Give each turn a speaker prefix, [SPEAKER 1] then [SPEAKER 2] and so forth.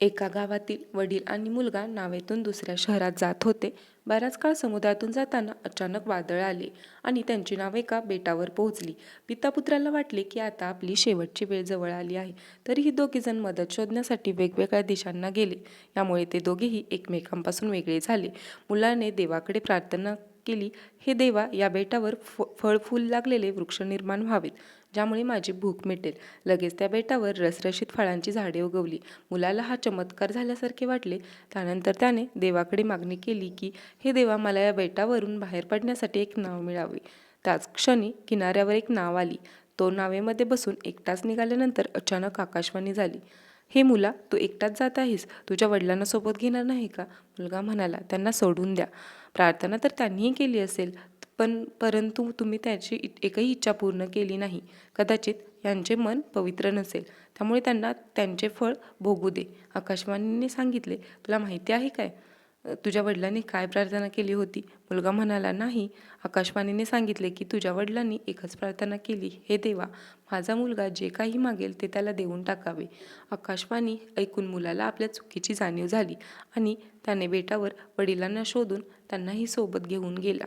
[SPEAKER 1] एका गावातील वडील आणि मुलगा नावेतून दुसऱ्या शहरात जात होते. बराच काळ समुद्रातून जाताना अचानक वादळ आले आणि त्यांची नाव एका बेटावर पोहोचली. पिता पुत्राला वाटले की आता आपली शेवटची वेळ जवळ आली आहे. तरीही दोघेजण मदत शोधण्यासाठी वेगवेगळ्या दिशांना गेले. यामुळे ते दोघेही एकमेकांपासून वेगळे झाले. मुलाने देवाकडे प्रार्थना केली, हे देवा, या बेटावर फळ फूल लागलेले वृक्ष निर्माण व्हावेत, ज्यामुळे माझी भूक मिटेल. लगेच त्या बेटावर रसरशीत फळांची झाडे उगवली. मुलाला हा चमत्कार झाल्यासारखे वाटले. त्यानंतर त्याने देवाकडे मागणी केली की हे देवा, मला या बेटावरून बाहेर पडण्यासाठी एक नाव मिळावे. त्याच क्षणी किनाऱ्यावर एक नाव आली. तो नावेमध्ये बसून एकटाच निघाल्यानंतर अचानक आकाशवाणी झाली. हे मुला, तू एकटाच जात आहेस, तुझ्या वडिलांना सोबत घेणार नाही का? मुलगा म्हणाला, त्यांना सोडून द्या. प्रार्थना तर त्यांनीही केली असेल, परंतु तुम्ही त्याची एकही इच्छा पूर्ण केली नाही. कदाचित यांचे मन पवित्र नसेल, त्यामुळे त्यांना त्यांचे फळ भोगू दे. आकाशवाणीने सांगितले, तुला माहिती आहे काय, तुझ्या वडिलांनी काय प्रार्थना केली होती? मुलगा म्हणाला, नाही. आकाशवाणीने सांगितले की तुझ्या वडिलांनी एकच प्रार्थना केली, हे देवा, माझा मुलगा जे काही मागेल ते त्याला देऊन टाकावे. आकाशवाणी ऐकून मुलाला आपल्या चुकीची जाणीव झाली आणि त्याने बेटावर वडिलांना शोधून त्यांनाही सोबत घेऊन गेला.